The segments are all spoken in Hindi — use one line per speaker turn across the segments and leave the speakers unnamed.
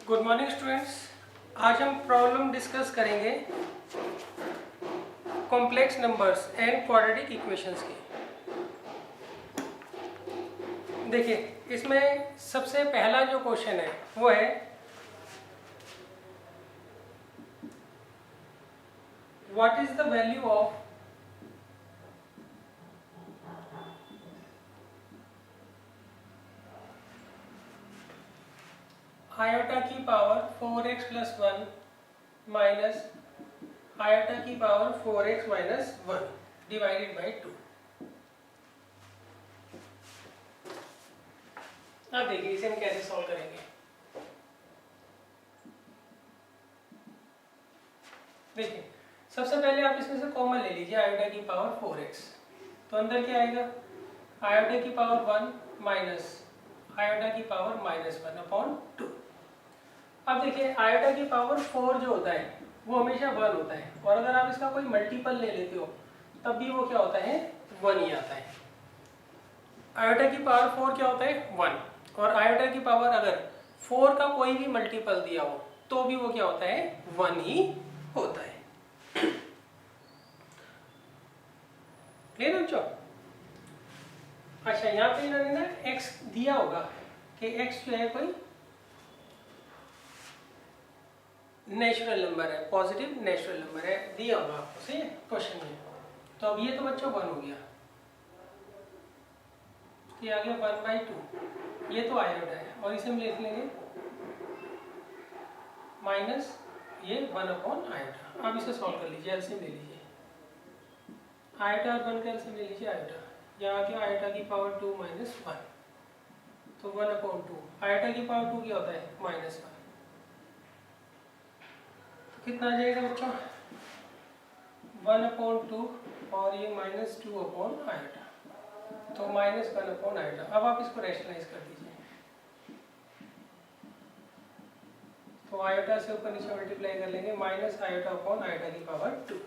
Good morning students. आज हम प्रॉब्लम डिस्कस करेंगे complex numbers and quadratic equations की। देखिए, इसमें सबसे पहला जो क्वेश्चन है वो है what is the value of iota की power 4x plus 1 minus iota की power 4x minus 1 divided by 2। अब देखिए इसे हम कैसे सॉल्व करेंगे। देखिए, सबसे पहले आप इसमें से कॉमन ले लीजिए आयोटा की पावर 4x। तो अंदर क्या आएगा, आयोटा की पावर 1 माइनस आयोटा की पावर माइनस 1 अपॉन 2। अब देखिए, आयोटा की पावर 4 जो होता है वो हमेशा 1 होता है, और अगर आप इसका कोई मल्टीपल ले लेते हो तब भी वो क्या होता है, 1 ही आता है। आयोटा की पावर 4 क्या होता है, 1, और आयोटा की पावर अगर 4 का कोई भी मल्टीपल दिया हो तो भी वो क्या होता है, 1 ही होता है। क्लियर बच्चों? अच्छा, यहाँ पे इन्होंने ना x दिया होगा कि x जो है कोई नेचुरल नंबर है, पॉजिटिव नेचुरल नंबर है, दिया होगा आपको, सही है क्वेश्चन में। तो अब ये तो बच्चों 1 हो गया, ये आ गया 1/2, ये तो आयोटा है, और इसे हम लिख लेंगे माइनस ये 1 अपॉन आयोटा। अब इसे सॉल्व कर लीजिए, एलसीएम ले लीजिए, आयोटा और 1 का एलसीएम ले लीजिए आयोटा। यहाँ आ गया आयोटा की पावर 2 माइनस 1, तो 1 अपॉन 2, आयोटा की पावर 2 क्या होता है, माइनस 1। तो कितना आ जाएगा बच्चों, 1 अपॉन 2 और ये माइनस 2 अपॉन आयोटा, तो माइनस 1 अपॉन आयोटा। अब आप इसको रैशनलाइज कर दीजिए, तो आयोटा से ऊपर नीचे मल्टीप्लाई कर लेंगे, माइनस आयोटा अपॉन आयोटा की पावर 2।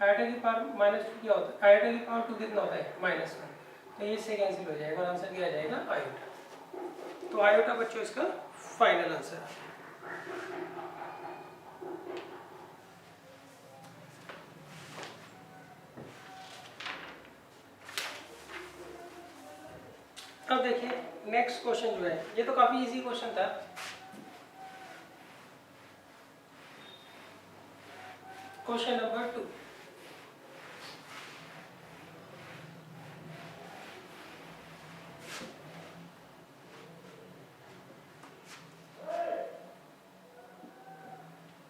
आयोटा की पावर माइनस 2 क्या होता है, आयोटा की पावर 2 कितना होता है, माइनस 1, तो ये इससे कैंसिल हो जाएगा और आंसर क्या आ जाएगा, आयोटा। तो आयोटा बच्चों इसका फाइनल आंसर है। अब देखिए नेक्स्ट क्वेश्चन जो है, ये तो काफी इजी क्वेश्चन था। क्वेश्चन नंबर 2,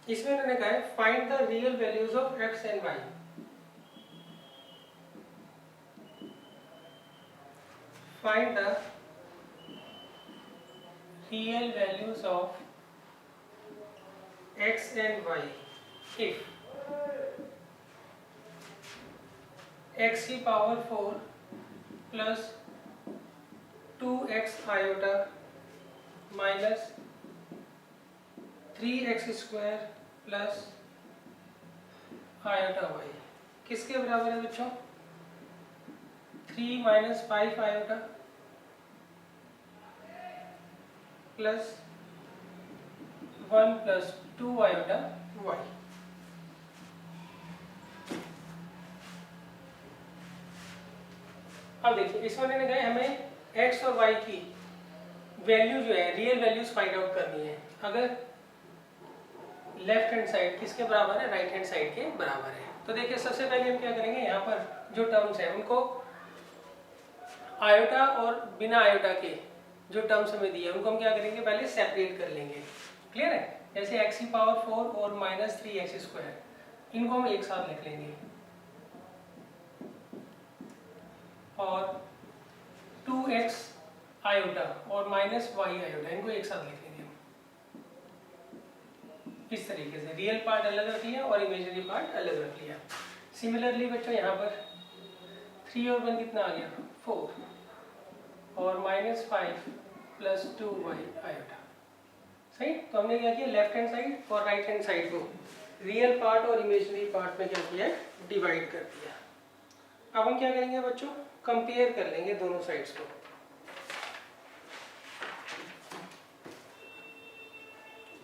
इसमें उन्होंने कहा है find the real values of x and Y. Find the real values of x and Y if X की power 4 plus 2x iota minus 3x square plus iota Y किसके बराबर है बच्चों, 3 minus 5 iota plus 1 plus 2 iota Y. अब देखिए, इसमें मैंने कहा हमें x और y की वैल्यू जो है, रियल वैल्यूज फाइंड आउट करनी है। अगर लेफ्ट हैंड साइड किसके बराबर है, राइट हैंड साइड के बराबर है। तो देखिए सबसे पहले हम क्या करेंगे, यहाँ पर जो टर्म्स हैं उनको आयोटा और बिना आयोटा के जो टर्म्स हमें दिए उनको हम क्या करेंगे, पहले सेपरेट कर लेंगे। क्लियर है? जैसे x की पावर 4 और माइनस 3x स्क्वायर, इनको हम एक साथ लिख लेंगे, और 2x आयोटा और माइनस y आयोटा इनको एक साथ लिख लेंगे। इस तरीके से रियल पार्ट अलग रख लिया और इमेजिनरी पार्ट अलग रख लिया। सिमिलरली बच्चों यहाँ पर 3 और 1 कितना आ गया, 4 और माइनस 5 प्लस 2y आयोटा। सही, तो हमने क्या किया, लेफ्ट हैंड साइड और राइट हैंड साइड को रियल पार्ट और इमेजिनरी पार्ट में क्या किया, डिवाइड कर दिया। अब हम क्या करेंगे बच्चों, कंपेयर कर लेंगे दोनों साइड्स को।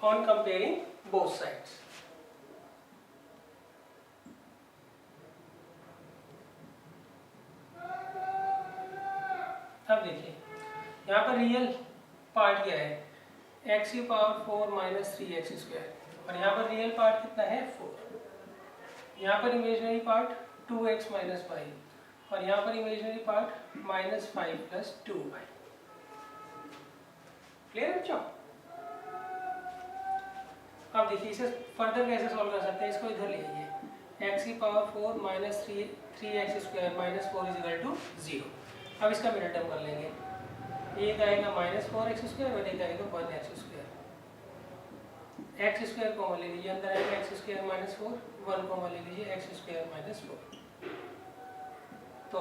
on comparing both sides. अब देखिए यहाँ पर रियल पार्ट क्या है, एक्स की पावर 4 माइनस 3x स्क्वायर, और यहाँ पर रियल पार्ट कितना है 4। यहाँ पर इमेजिनरी पार्ट 2x माइनस 5 और यहाँ पर imaginary part minus 5 plus 2y। Clear है बच्चों? अब देखिए इसे फर्दर कैसे सॉल्व कर सकते हैं, इसको इधर ले आइए, एक्स की power 4 minus 3x square minus 4 is equal to 0। अब इसका मिनट टर्म कर लेंगे, एक आएगा माइनस 4x स्क्वायर और एक आएगा 1x square. X square common ले लीजिए, अंदर आएगा एक्स स्क्वायर माइनस 4, 1 कॉमन ले लीजिए एक्स स्क्वायर माइनस 4। तो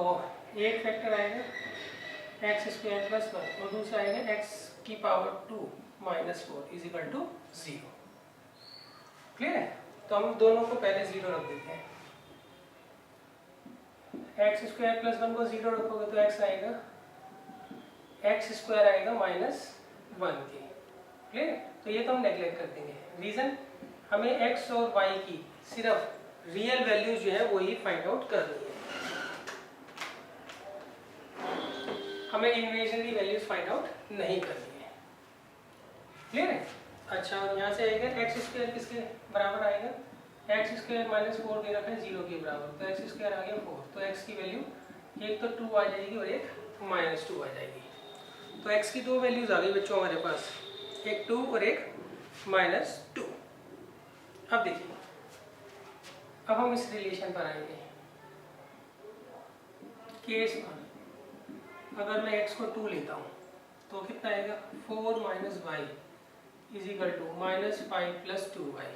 एक फैक्टर आएगा एक्स स्क्वायर प्लस 1 और दूसरा आएगा एक्स की power 2 minus 4 is equal to 0। Clear है? तो हम दोनों को पहले 0 रख देते हैं। एक्स स्क्वायर प्लस 1 को 0 रखोगे तो एक्स आएगा, एक्स स्क्वायर आएगा माइनस 1 के। क्लियर? तो ये तो हम नेगलेक्ट कर देंगे। रीज़न, हमें एक्स और वाई की सिर्फ रियल वैल्यूज जो है वही फाइंड आउट करनी है, हमें इमेजिनरी वैल्यूज फाइंड आउट नहीं करनी है। क्लियर है? अच्छा, और यहाँ से आएगा एक्स स्क्वायर किसके बराबर आएगा, एक्स स्क्वायर माइनस 4 दे रखा है 0 के बराबर, तो एक्स स्क्वायर आ गया 4, तो एक्स की वैल्यू एक तो 2 आ जाएगी और एक माइनस 2 आ जाएगी। तो एक्स की दो वैल्यूज आ गई बच्चों हमारे पास, एक 2 और एक माइनस 2। अब देखिए, अब हम इस रिलेशन पर आएंगे। केस 1, अगर मैं x को 2 लेता हूँ तो कितना आएगा, 4 minus y is equal to minus 5 plus 2y।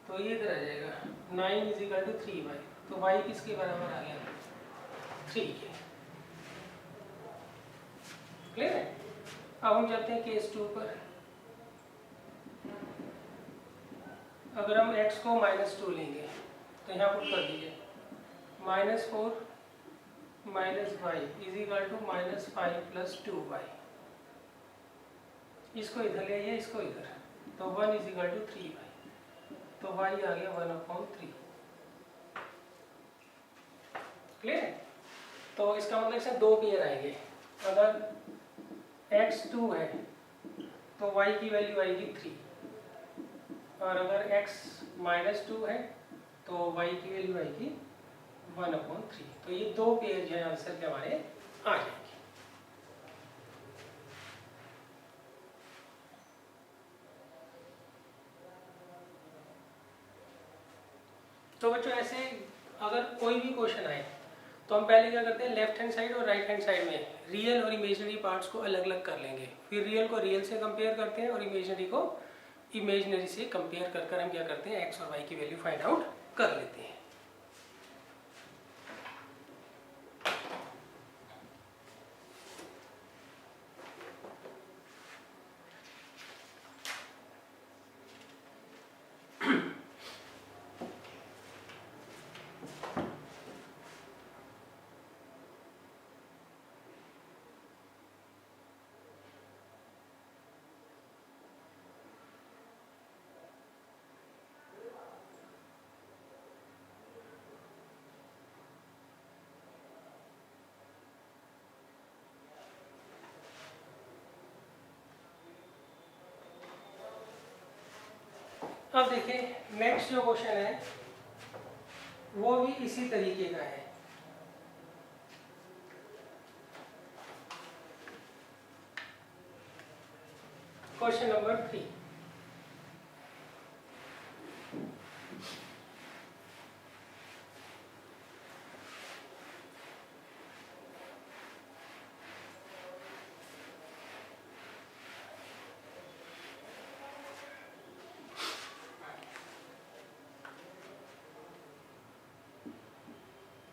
तो ये इधर आ जाएगा 9 इज इक्वल टू 3y। तो y किसके बराबर आ गया, 3 के। क्लियर है? अब हम चलते हैं केस 2 पर। अगर हम x को माइनस 2 लेंगे तो यहाँ पुट कर दीजिए, minus 4 minus y is equal to minus 5 plus 2y। इसको इधर ले आइए, इसको इधर, तो 1 इज इक्वल टू 3y, तो y आ गया 1/3। क्लियर है? तो इसका मतलब इसमें दो पेयर आएंगे। अगर x 2 है तो y की वैल्यू आएगी 3, और अगर x माइनस 2 है तो y की वैल्यू आएगी 1/3। तो ये दो पेयर जो है आंसर के हमारे आ जाएंगे। तो बच्चों ऐसे अगर कोई भी क्वेश्चन आए तो हम पहले क्या करते हैं, लेफ्ट हैंड साइड और राइट हैंड साइड में रियल और इमेजिनरी पार्ट्स को अलग अलग कर लेंगे, फिर रियल को रियल से कंपेयर करते हैं और इमेजिनरी को इमेजिनरी से कंपेयर कर कर हम क्या करते हैं, एक्स और वाई की वैल्यू फाइंड आउट कर लेते हैं। अब देखिए नेक्स्ट जो क्वेश्चन है वो भी इसी तरीके का है। क्वेश्चन नंबर 3,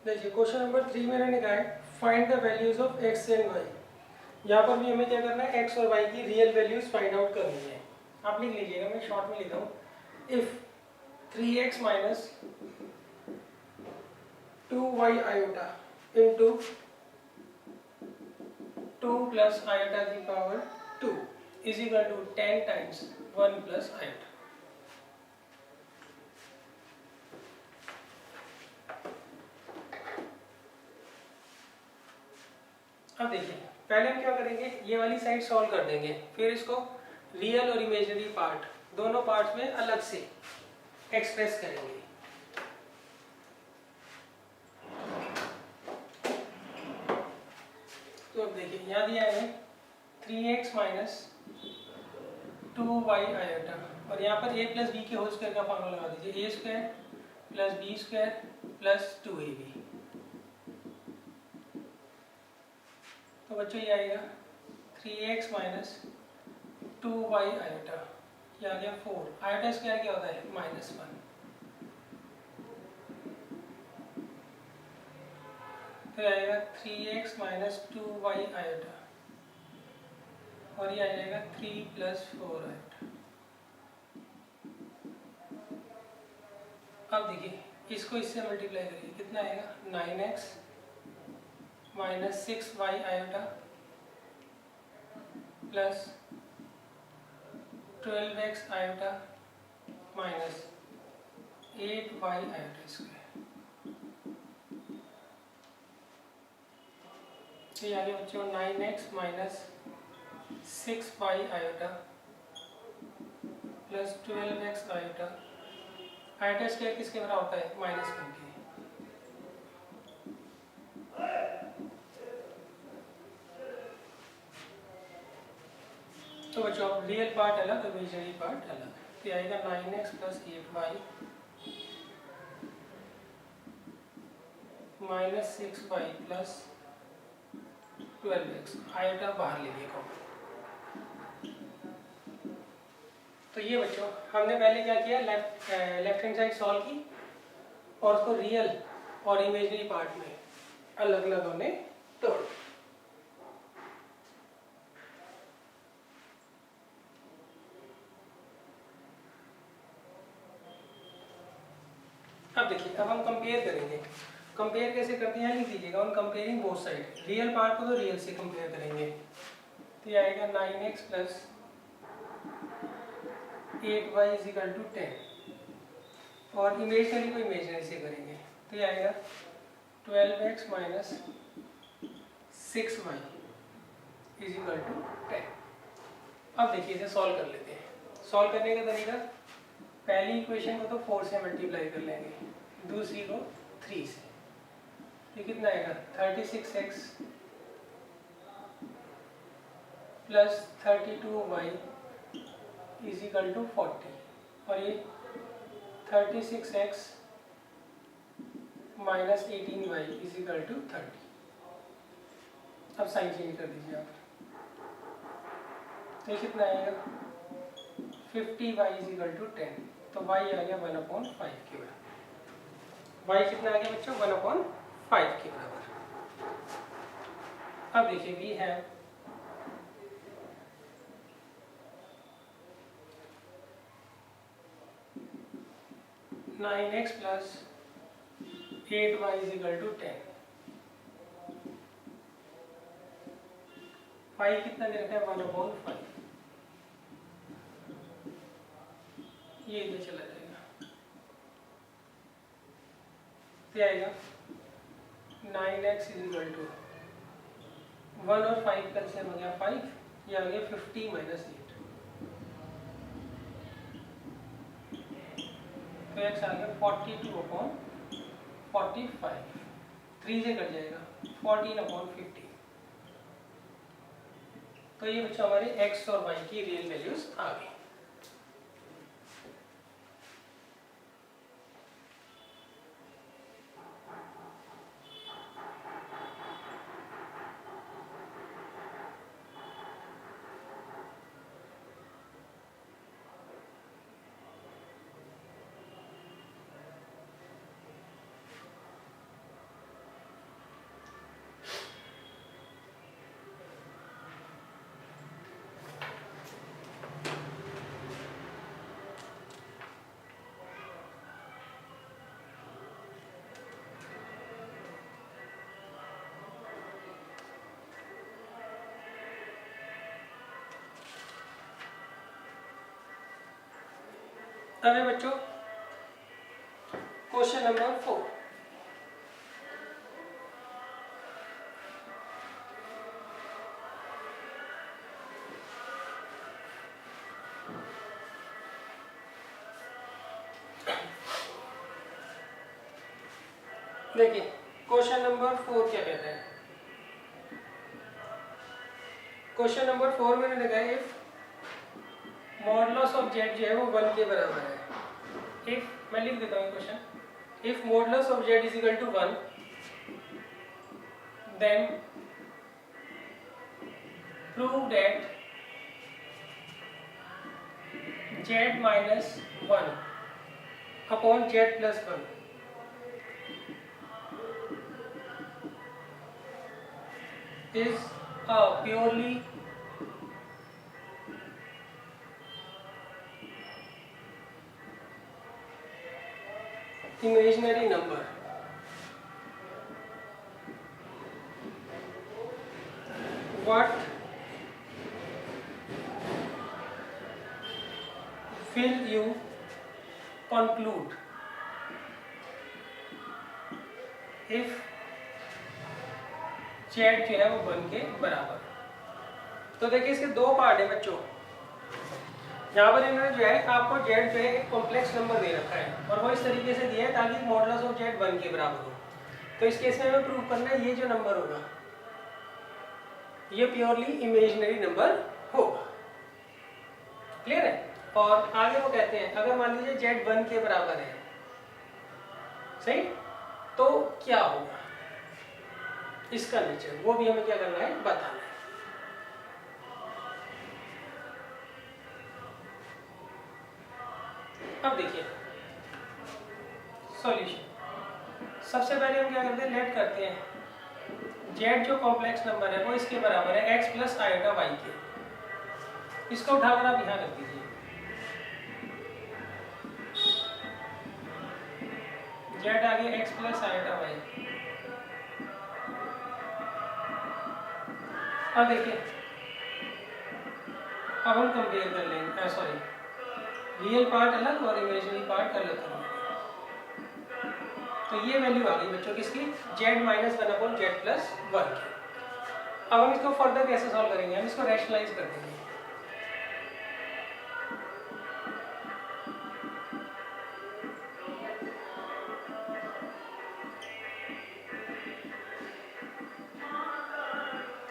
देखिए क्वेश्चन नंबर 3 में मैंने कहा है find the values of x and y. यहाँ पर भी हमें क्या करना है, एक्स और वाई की रियल वैल्यूज फाइंड आउट करनी है। आप लिख लीजिएगा, मैं शॉर्ट में लिखा हूँ, if 3x minus 2y iota into 2 plus iota की power 2 is equal to 10 times 1 plus iota. अब देखिए पहले हम क्या करेंगे, ये वाली साइड सॉल्व कर देंगे, फिर इसको रियल और इमेजिनरी पार्ट दोनों पार्ट्स में अलग से एक्सप्रेस करेंगे। तो अब देखिए यहाँ दिया है 3x माइनस 2y आयोटा, और यहाँ पर a प्लस बी के होल स्क्वायर का फॉर्मूला लगा दीजिए, a square plus b square plus 2ab। तो बच्चों ये आएगा 3x माइनस 2y आयोटा, ये आ गया 4। आयोटा स्क्वायर क्या होता है -1, फिर आएगा 3x माइनस 2y आयोटा, और ये आ जाएगा 3 प्लस 4 आयोटा। अब देखिए इसको इससे मल्टीप्लाई करिए, कितना आएगा 9x minus 6y iota plus 12x iota minus 8y iota square. तो ये आ गया बच्चों 9x minus 6y iota plus 12x iota. Iota square किसके बराबर होता है -1 के। तो बच्चों अब रियल पार्ट अलग और इमेजिनरी पार्ट अलग, तो आएगा 9x plus 8y minus 6y plus 12x। Iota बाहर ले लिया कॉमन। तो ये बच्चों हमने पहले क्या किया, लेफ्ट हैंड साइड सॉल्व की और उसको रियल और इमेजिनरी पार्ट में अलग अलग हमने तोड़। अब देखिए अब हम कंपेयर करेंगे। कंपेयर कैसे करते हैं लिख दीजिएगा, on comparing both side. Real part को तो रियल से कंपेयर करेंगे, तो ये आएगा 9x plus 8y is equal to 10, और इमेजिनरी को इमेजिनरी से करेंगे, तो ये आएगा 12x minus 6y is equal to 10। अब देखिए इसे सॉल्व कर लेते हैं। सॉल्व करने का तरीका, पहली इक्वेशन को तो 4 से मल्टीप्लाई कर लेंगे, दूसरी को 3 से। ये कितना आएगा 36x plus 32y is equal to 40, और ये 36x minus 18y is equal to 30। अब साइन चेंज कर दीजिए आप, तो ये कितना आएगा 50y इज इक्वल टू 10, तो y आ गया 1/5 के बराबर। y कितना आ गया बच्चों 1/5 के बराबर। अब देखिए we have 9x plus 8y is equal to 10। y कितना दे रखा है 1/5, ये इधर चला जाएगा, क्या आएगा 9x इज इक्वल टू 1 और 5 का सेम हो गया 5, ये आ गया 50 माइनस 8, तो x आ गया 42/45, 3 से कट जाएगा 14/50। तो ये बच्चा हमारे x और y की रियल वैल्यूज आ गई। अब है बच्चों क्वेश्चन नंबर 4। देखिए क्वेश्चन नंबर 4 क्या कहता है। क्वेश्चन नंबर 4 मैंने लिखा है इफ मॉडुलस ऑफ जेड जो है वो 1 के बराबर है। इफ मैं लिख देता हूँ question, if modulus of z is equal to 1 then prove that z minus 1 upon Z plus 1 is a purely imaginary number. What will you conclude if Z जो है वो 1 के बराबर। तो देखिए इसके दो पार्ट है बच्चों। यहाँ पर इन्होंने जो है आपको जेड जो है एक कॉम्प्लेक्स नंबर दे रखा है और वो इस तरीके से दिया है ताकि मॉडुलस ऑफ जेड 1 के बराबर हो। तो इस केस में हमें प्रूव करना है ये जो नंबर होगा ये प्योरली इमेजिनरी नंबर होगा। क्लियर है। और आगे वो कहते हैं अगर मान लीजिए जेड 1 के बराबर है, सही, तो क्या होगा इसका नेचर, वो भी हमें क्या करना है, बताना है। अब देखिए सॉल्यूशन। सबसे पहले हम क्या करते हैं, लेट करते हैं जेड जो कॉम्प्लेक्स नंबर है वो इसके बराबर है x प्लस आयोटा वाई के। इसको उठाकर आप यहाँ रख दीजिए। जेड आ गया x प्लस आयोटा वाई। अब देखिए अब हम कंपेयर कर लेंगे, सॉरी रियल पार्ट अलग और इमेजिनरी पार्ट अलग करेंगे। तो ये वैल्यू आ गई बच्चों किसकी, Z minus 1 upon Z plus 1 की। अब हम इसको फर्दर कैसे सॉल्व करेंगे, हम इसको रैशनलाइज कर देंगे।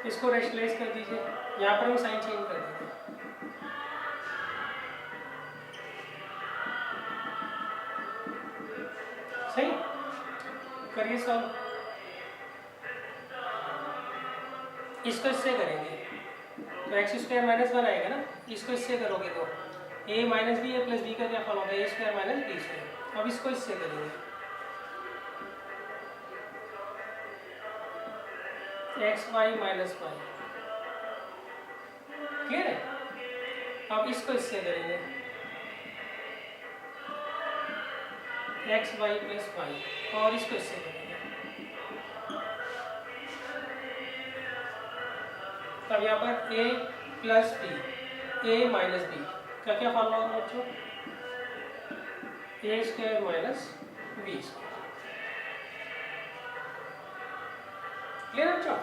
इसको रैशनलाइज कर दीजिए, यहाँ पर हम साइन चेंज कर देंगे। सही, करिए सॉल्व। इसको इससे करेंगे तो एक्स स्क्वायर माइनस 1 आएगा ना, इसको इससे करोगे तो a minus b a plus b का क्या फॉर्म होगा, a square minus B square. अब इसको इससे करेंगे x y minus y. Clear है। अब इसको इससे करेंगे एक्स वाई प्लस वाई और इसको इससे करेंगे। अब यहाँ पर a plus B, a minus B का क्या फॉर्मूला होगा बच्चों, A square minus B square. Clear है बच्चों।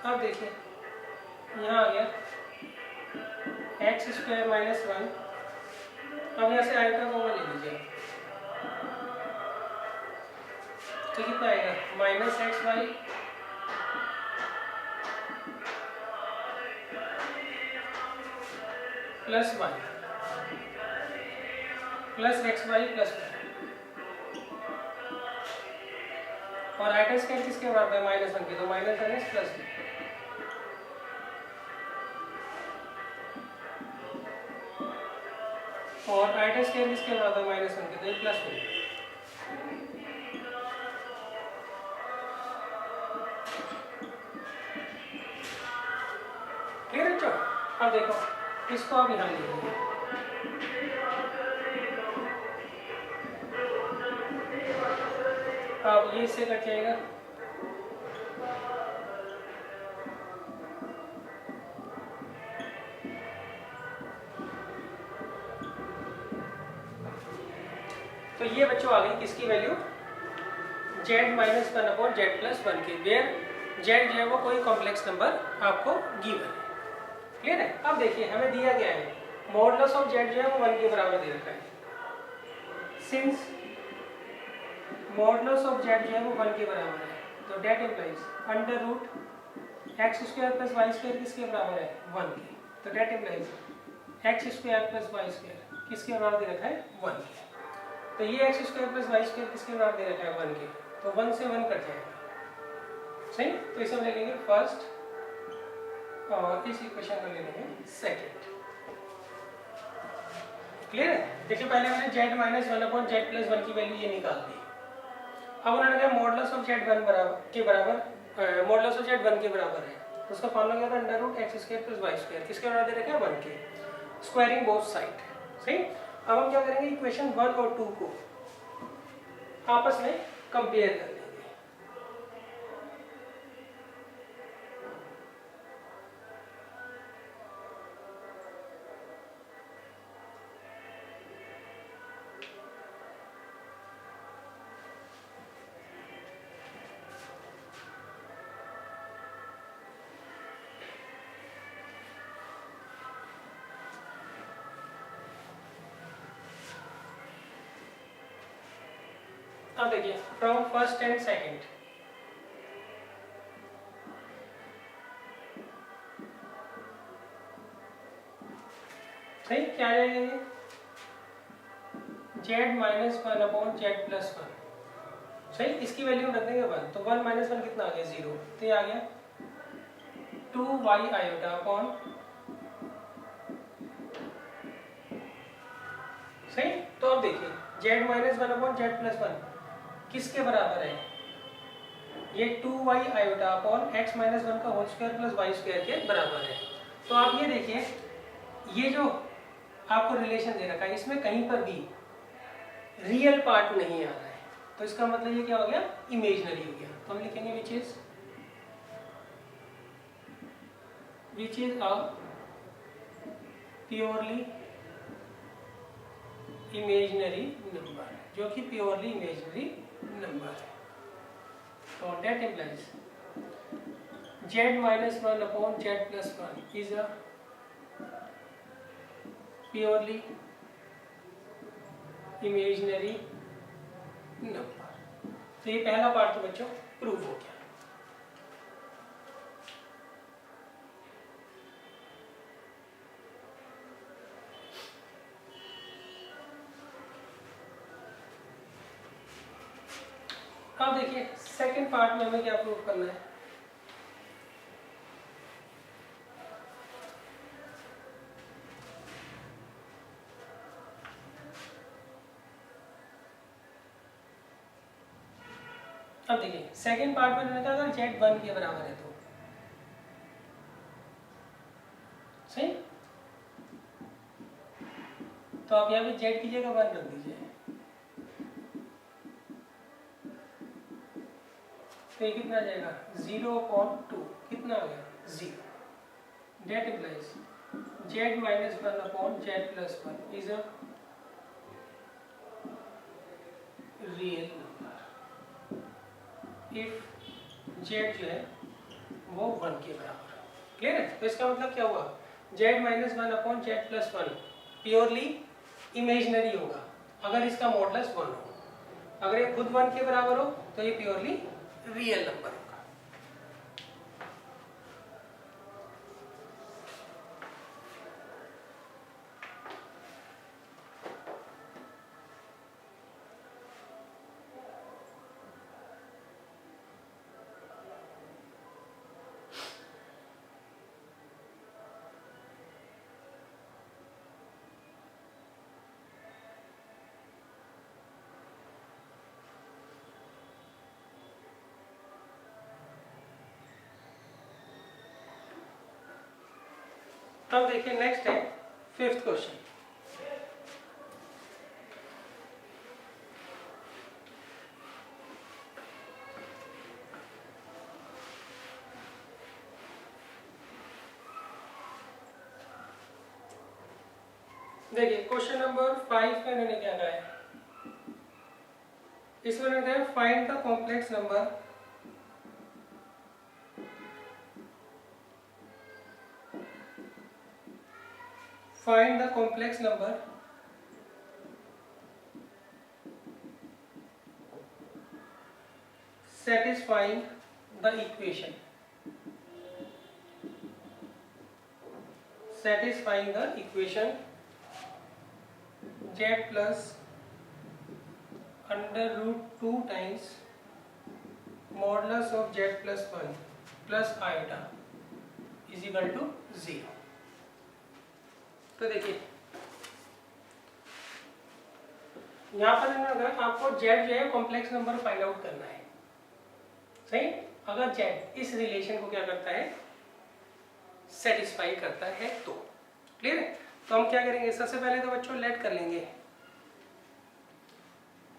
अब देखिए यहाँ आ गया एक्स स्क्वायर माइनस 1। अब यहाँ से आयोटा कॉमन ले लीजिए तो कितना आएगा, minus x y plus y plus x y plus y. और आयोटा स्क्वायर किसके बराबर है, माइनस 1 के, तो माइनस 1 प्लस बी। और आयोटा स्क्वायर किसके बराबर है, माइनस 1 के, तो प्लस 1। क्लियर है बच्चों। अब देखो इसको आप यहाँ लिखेंगे, अब ये इससे कट जाएगा तो ये बच्चों आ गई किसकी value, z minus one upon Z plus one की, वेयर z जो है वो कोई कॉम्प्लेक्स नंबर आपको गिवन है। क्लियर है। अब देखिए हमें दिया गया है मॉडुलस ऑफ z जो है वो 1 के बराबर दे रखा है। सिंस मॉडुलस ऑफ z जो है वो 1 के बराबर है, तो that implies under root x square plus Y square किसके बराबर है, 1 के। तो that implies x square plus Y square किसके बराबर दे रखा है, 1 के। तो ये x square plus Y square किसके बराबर दे रखा है, 1 के। तो 1 से 1 कट जाएगा, सही। तो इसे हम ले लेंगे फर्स्ट और इस इक्वेशन को ले लेंगे सेकेंड। क्लियर है। देखिए पहले हमने z minus one upon Z plus one की वैल्यू ये निकाल दी। अब उन्होंने कहा मॉडुलस ऑफ z 1 के बराबर मॉडुलस ऑफ z 1 के बराबर है, तो उसका फॉर्मूला क्या था, under root x square plus Y square किसके बराबर दे रखा है, 1 के, स्क्वायरिंग बोथ साइड, सही। अब हम क्या करेंगे, इक्वेशन 1 और 2 को आपस में कंपेयर कर लेंगे। अब देखिए फ्रॉम फर्स्ट एंड सेकंड, सही। क्या आ जाएगा ये, z minus one upon Z plus one, सही। इसकी वैल्यू रख देंगे 1, तो 1 माइनस वन कितना आ गया, 0। तो ये आ गया 2y आयोटा अपॉन, सही। तो अब देखिए z minus one upon Z plus one किसके बराबर है, ये 2y iota upon x minus one का whole square plus Y square के बराबर है। तो आप ये देखिए, ये जो आपको रिलेशन दे रखा है इसमें कहीं पर भी रियल पार्ट नहीं आ रहा है, तो इसका मतलब ये क्या हो गया, इमेजिनरी हो गया। तो हम लिखेंगे which is a purely imaginary number, जो कि प्योरली इमेजिनरी नंबर है। तो that implies z minus one upon Z plus one is a purely imaginary number. तो ये पहला पार्ट तो बच्चों प्रूव हो गया। अब देखिए सेकंड पार्ट में हमें क्या प्रूव करना है। अब देखिए सेकंड पार्ट में मैंने कहा अगर z 1 के बराबर है तो, सही। तो आप यहाँ पे z की जगह 1 रख दीजिए, तो ये कितना आ जाएगा, 0/2 कितना आ गया, 0। Date implies z minus one upon Z plus one is a real number if z जो है वो 1 के बराबर। क्लियर है। तो इसका मतलब क्या हुआ, z minus one upon Z plus one purely imaginary होगा अगर इसका मॉडुलस 1 हो। अगर ये खुद 1 के बराबर हो तो ये प्योरली रियल नंबर होगा। अब देखिए नेक्स्ट है फिफ्थ क्वेश्चन। देखिए क्वेश्चन नंबर 5 में मैंने क्या कहा है, इसमें रहता है find the complex number satisfying the equation z plus under root 2 times modulus of z plus 1 plus iota is equal to 0। तो देखिए यहाँ पर अगर आपको z जो है कॉम्प्लेक्स नंबर फाइंड आउट करना है, सही। अगर z इस रिलेशन को क्या करता है, सेटिस्फाई करता है तो क्लियर है। तो हम क्या करेंगे, सबसे पहले तो बच्चों लेट कर लेंगे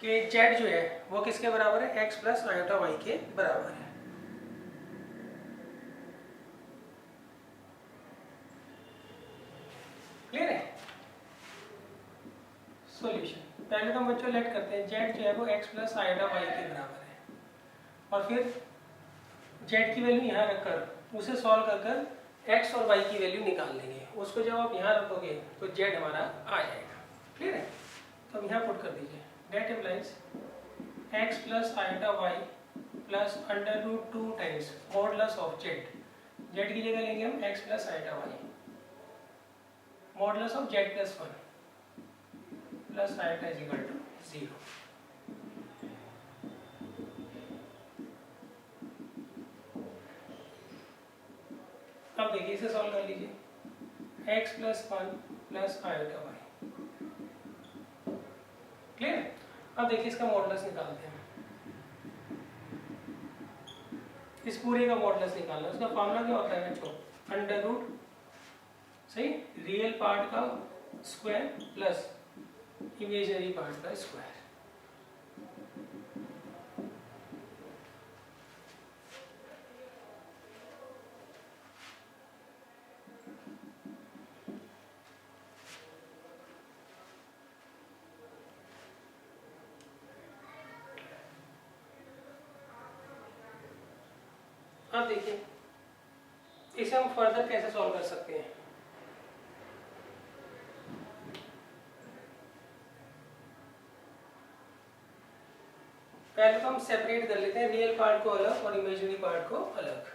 कि z जो है वो किसके बराबर है, x प्लस आयोटा y के बराबर है। क्लियर है। सॉल्यूशन पहले तो हम बच्चों लेट करते हैं, z जो है वो x प्लस आयोटा y के बराबर है, और फिर z की वैल्यू यहाँ रखकर उसे सॉल्व कर कर x और y की वैल्यू निकाल लेंगे। उसको जब आप यहाँ रखोगे तो z हमारा आ जाएगा। क्लियर है। तो अब यहाँ पुट कर दीजिए, that implies x plus iota y plus under root 2 times modulus of z। z की जगह लेंगे हम x plus iota y modulus of z plus 1 plus iota is equal to 0। अब देखिए इसे सॉल्व कर लीजिए, x plus 1 plus iota y। Clear. अब देखिए इसका मॉडुलस निकालते हैं, इस पूरे का मॉडुलस निकालना है। उसका फॉर्मूला क्या होता है बच्चों, अंडर रूट, सही, रियल पार्ट का स्क्वायर प्लस इमेजिनरी पार्ट का स्क्वायर। अब देखिए इसे हम फर्दर कैसे सॉल्व कर सकते हैं। पहले तो हम सेपरेट कर लेते हैं रियल पार्ट को अलग और इमेजिनरी पार्ट को अलग।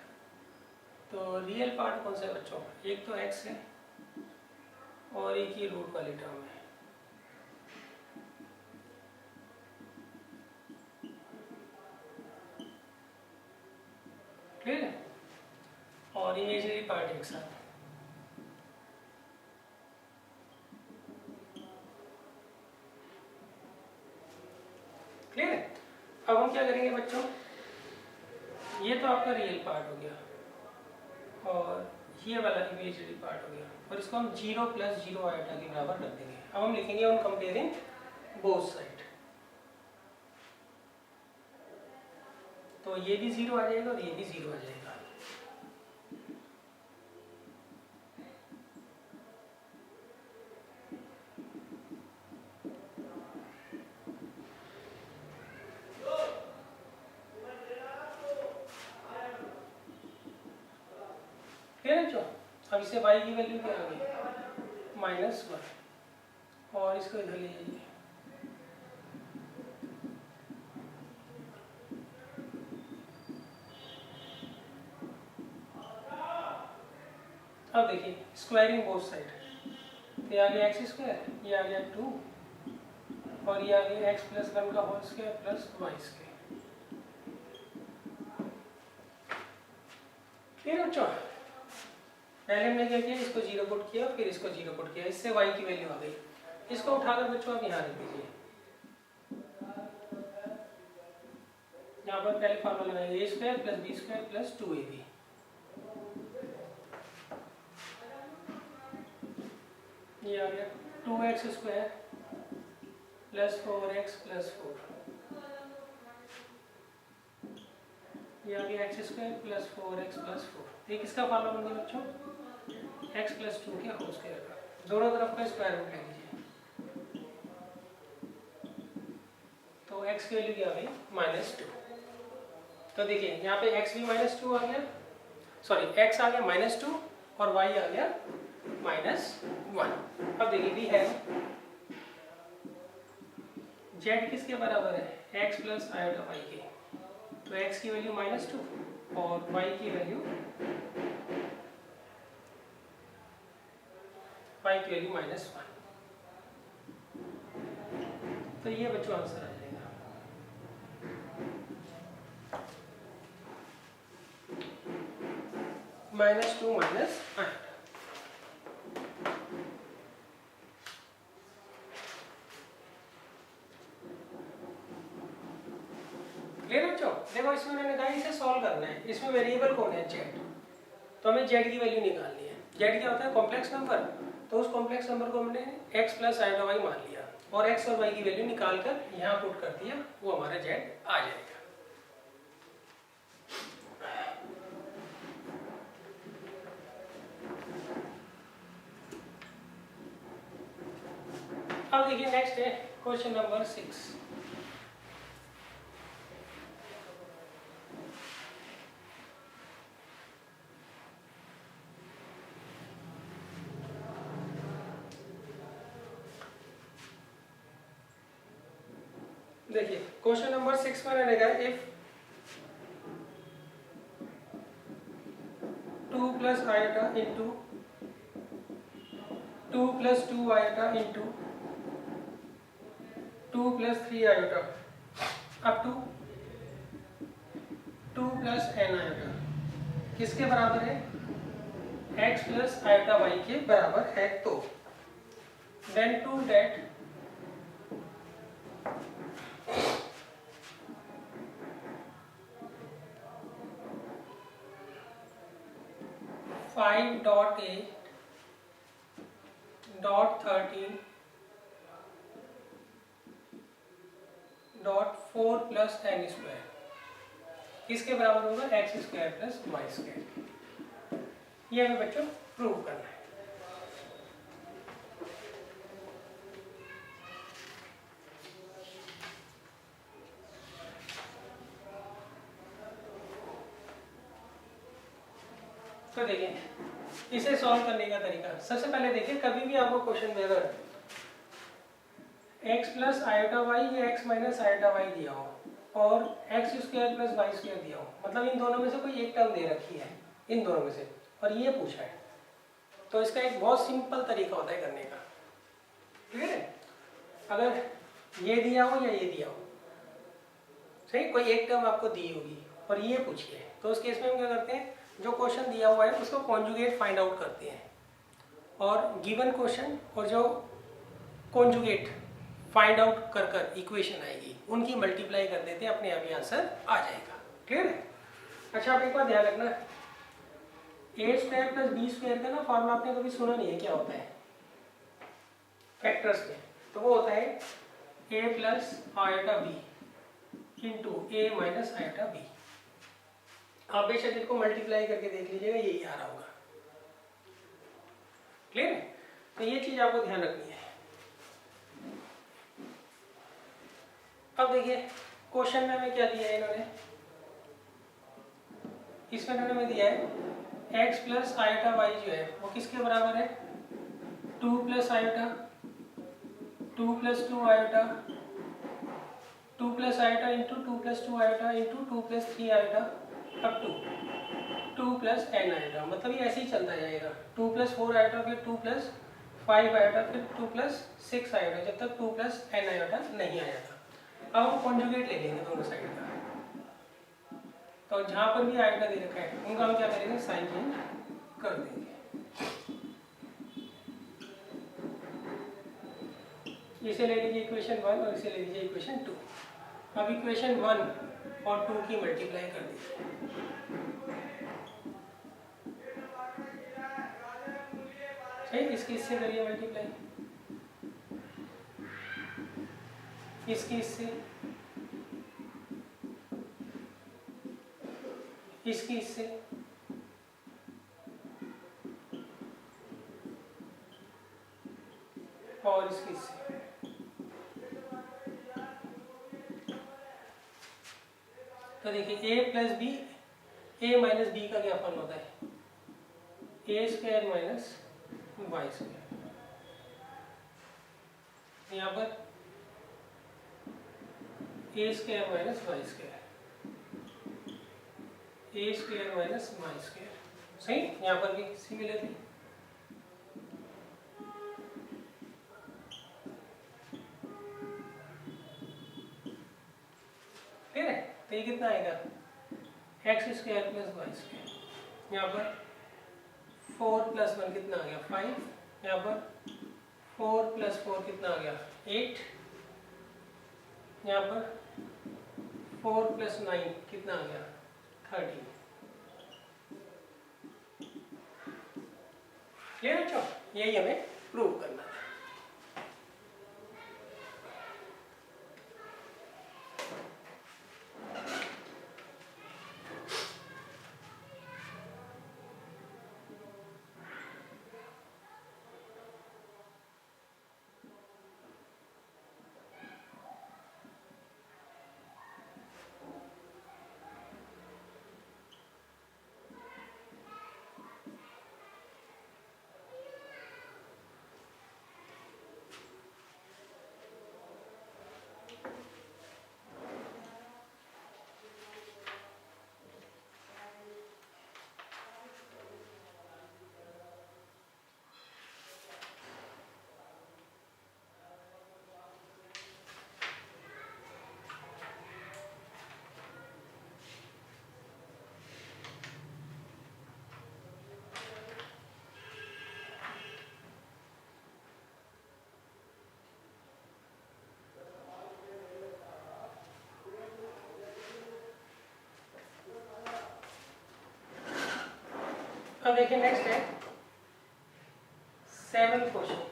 तो रियल पार्ट कौन सा है बच्चों, एक तो x है और एक ही रूट वाली टर्म है। क्लियर है। और इमेजिनरी पार्ट एक साथ। क्लियर है। अब हम क्या करेंगे बच्चों, ये तो आपका रियल पार्ट हो गया और ये वाला इमेजिनरी पार्ट हो गया, और इसको हम 0 प्लस 0 आयोटा के बराबर रख देंगे। अब हम लिखेंगे ऑन कंपेयरिंग बोथ साइड, तो ये भी 0 आ जाएगा और ये भी 0 आ जाएगा। अब इससे y की वैल्यू क्या आ गई, -1, और इसको इधर ले जाइए। अब देखिए स्क्वायरिंग बोथ साइड, तो ये आ गया x स्क्वायर, ये आ गया 2, और ये आ गया x प्लस 1 का whole square plus y square. फिर बच्चों पहले हमने क्या किया, इसको 0 पुट किया, फिर इसको 0 पुट किया, इससे y की वैल्यू आ गई। इसको उठाकर बच्चों आप यहाँ रख दीजिए। यहाँ पर पहले फॉर्मूला लगाएंगे, a square plus b square plus 2ab। ये आ गया 2x square plus 4x plus 4। ये आ गया x square plus 4x plus 4। ये किसका फॉर्मूला बन गया बच्चों, x प्लस 2 के होल स्क्वायर का। दोनों तरफ का स्क्वायर रूट ले लीजिए, तो तो x की वैल्यू क्या आ गई -2। तो देखिए यहाँ पे x भी -2 आ गया, सॉरी x आ गया -2 और y आ गया -1। अब देखिए वी है z किसके बराबर है x प्लस आयोटा y के, तो x की वैल्यू -2 और y की वैल्यू -1। तो ये बच्चों आंसर आ जाएगा। -2 -8। क्लियर बच्चों? देखो इसमें मैंने कहा इसे सॉल्व करना है, इसमें वेरिएबल कौन है z, तो हमें z की वैल्यू निकालनी है। z क्या होता है कॉम्प्लेक्स नंबर, तो उस कॉम्प्लेक्स नंबर को हमने x प्लस आयोटा y मान लिया और x और y की वैल्यू निकाल कर यहाँ पुट कर दिया, वो हमारा z आ जाएगा। अब देखिए नेक्स्ट है क्वेश्चन नंबर 6। देखिए क्वेश्चन नंबर 6 में रहेगा if 2 plus iota into 2 plus 2 iota into 2 plus 3 iota up to 2 plus n iota किसके बराबर है x प्लस आयोटा y के बराबर है, तो then to that 5.8.13.4 plus n square किसके बराबर होगा x square plus y square. ये हमें बच्चों प्रूव करना है। तो देखिए इसे सॉल्व करने का तरीका, सबसे पहले देखिए कभी भी आपको क्वेश्चन में अगर x प्लस आयोटा वाई या x माइनस आयोटा वाई दिया हो और x square plus Y square दिया हो, मतलब इन दोनों में से कोई एक टर्म दे रखी है इन दोनों में से और ये पूछा है, तो इसका एक बहुत सिंपल तरीका होता है करने का। ठीक है, अगर ये दिया हो या ये दिया हो, सही, कोई एक टर्म आपको दी होगी और ये पूछी है, तो उस केस में हम क्या करते हैं, जो क्वेश्चन दिया हुआ है उसको कॉन्जुगेट फाइंड आउट करते हैं और गिवन क्वेश्चन और जो कॉन्जुगेट फाइंड आउट कर कर इक्वेशन आएगी उनकी मल्टीप्लाई कर देते हैं, अपने आप ही आंसर आ जाएगा। क्लियर है? अच्छा आप एक बार ध्यान रखना, ए स्क्वायर प्लस बी स्क्वायर का ना फॉर्मूला आपने कभी सुना नहीं है, क्या होता है फैक्टर्स में, तो वो होता है ए प्लस आयोटा बी इंटू ए माइनस आयोटा बी। आप बेशक इसको मल्टीप्लाई करके देख लीजिएगा, यही आ रहा होगा। क्लियर है? तो ये चीज आपको ध्यान रखनी है। अब देखिए क्वेश्चन में हमें क्या दिया है इन्होंने, इसमें इन्होंने हमें दिया है x प्लस आयोटा वाई जो है वो किसके बराबर है 2 plus iota 2 plus 2 iota 2 plus iota into 2 plus 2 iota into 2 plus 3 iota up to 2 plus n iota, मतलब ये ऐसे ही चलता जाएगा, 2 प्लस 4 आयोटा फिर 2 प्लस 5 आयोटा फिर 2 प्लस 6 आयोटा, जब तक 2 प्लस n आयोटा नहीं आ जाता। अब हम कॉन्जुगेट ले लेंगे दोनों साइड का, तो जहाँ पर भी आयोटा दे रखा है उनका हम क्या करेंगे साइन चेंज कर देंगे। इसे ले लीजिए इक्वेशन 1 और इसे ले लीजिए इक्वेशन 2। अब इक्वेशन 1 और 2 की मल्टीप्लाई कर दीजिए। सही, इसकी इससे करिए मल्टीप्लाई, इसकी इससे, इसकी इससे, और इसकी इससे। तो देखिए a plus B, a minus B का क्या फल होता है, a square minus y square. यहाँ पर a square minus y square, a square minus y square, सही। यहाँ पर भी सिमिलरली ठीक है। तो ये कितना आएगा, x square plus Y square. यहाँ पर 4 प्लस 1 कितना आ गया 5, यहाँ पर 4 प्लस 4 कितना आ गया 8, यहाँ पर 4 प्लस 9 कितना आ गया 13। क्लियर बच्चों, यही हमें प्रूव करना है। अब देखिए नेक्स्ट है 7th क्वेश्चन।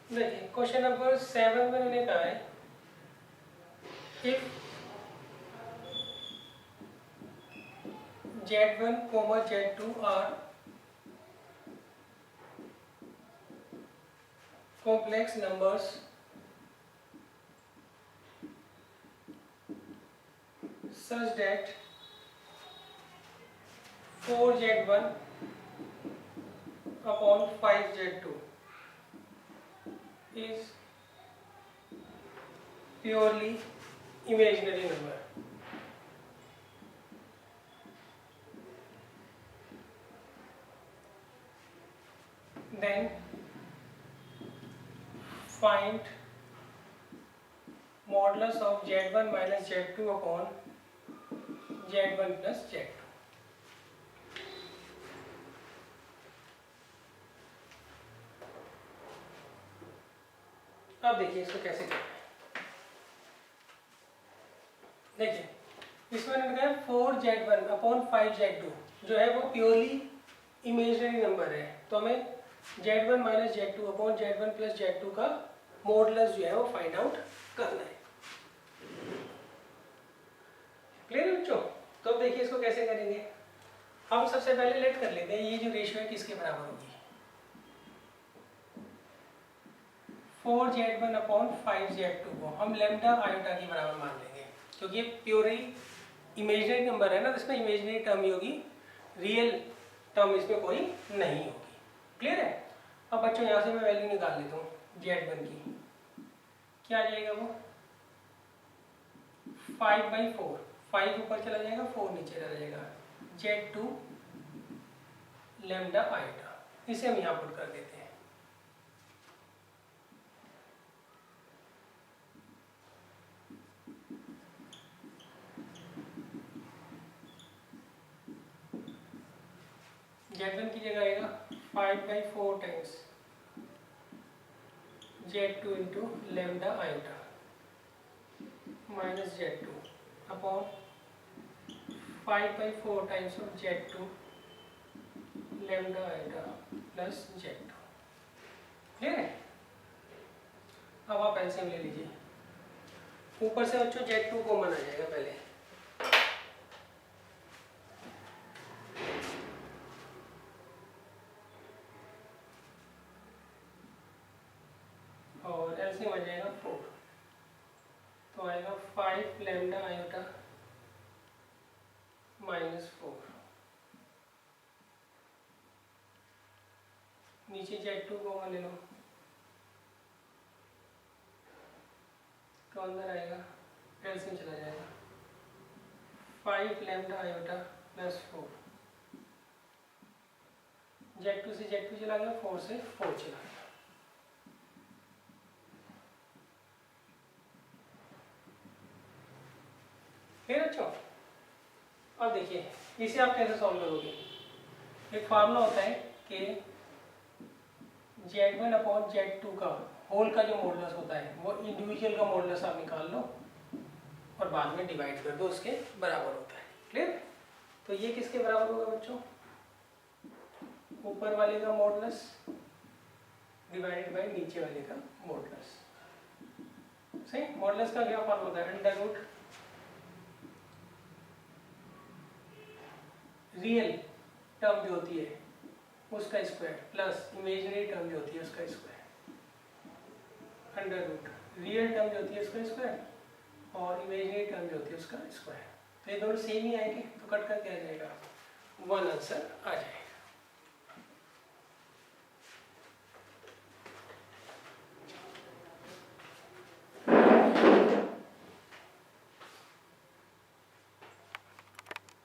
देखिए क्वेश्चन नंबर 7 में मैंने कहा है if Z1, Z2 are complex numbers such that 4Z1 upon 5Z2 is purely imaginary number, then find modulus of Z1 minus Z2 upon Z1 plus Z2। अब देखिए इसको कैसे करना है। देखिए इसमें मैंने कहा 4Z1 अपॉन 5Z2 जो है वो प्योरली इमेजिनरी नंबर है, तो हमें Z1 minus Z2 upon Z1 plus Z2 का मॉडुलस जो है वो फाइंड आउट करना है। क्लियर है बच्चों? तो अब देखिए इसको कैसे करेंगे। हम सबसे पहले लेट कर लेते हैं ये जो रेशियो है किसके बराबर होगी, 4Z1 अपॉन 5Z2 को हम लैम्डा आयोटा के बराबर मान लेंगे, क्योंकि ये प्योरली इमेजिनरी नंबर है ना, तो इसमें इमेजिनरी टर्म ही होगी, रियल टर्म इसमें कोई नहीं होगी। क्लियर है? अब बच्चों यहाँ से मैं वैल्यू निकाल लेता हूँ Z1 की, क्या आ जाएगा वो 5/4, 5 ऊपर चला जाएगा 4 नीचे रह जाएगा, Z2 लैम्डा आयोटा, इसे हम यहाँ पुट कर देते हैं। Z1 की जगह आएगा 5/4 times Z2 into lambda iota minus Z2 upon 5/4 times of Z2 lambda iota plus Z2। Clear है? अब आप एलसीएम ले लीजिए। ऊपर से बच्चों Z2 कॉमन आ जाएगा पहले, और एलसीएम आ जाएगा 4, तो आएगा 5 लैम्डा आयोटा माइनस 4, नीचे Z2 कॉमन ले लो तो अंदर आएगा, एलसीएम चला जाएगा 5 लैम्डा आयोटा प्लस 4, Z2 से Z2 चला गया, 4 से 4 चला गया। फिर बच्चों अब देखिए इसे आप कैसे सॉल्व करोगे। एक फार्मूला होता है कि Z1 अपॉन Z2 का होल का जो मॉडुलस होता है वो इंडिविजुअल का मॉडुलस आप निकाल लो और बाद में डिवाइड कर दो, उसके बराबर होता है। क्लियर? तो ये किसके बराबर होगा बच्चों? ऊपर वाले का मॉडुलस डिवाइडेड बाय नीचे वाले का मॉडुलस। सही? मॉडुलस का क्या फॉर्मूला होता है? अंडर रूट रियल टर्म जो होती है उसका स्क्वायर प्लस इमेजिनरी टर्म जो होती है उसका square, under root real term जो होती है उसका स्क्वायर और इमेजिनरी टर्म जो होती है उसका स्क्वायर। तो ये दोनों सेम ही आएंगे तो कट करके आ जाएगा 1 आंसर आ जाएगा।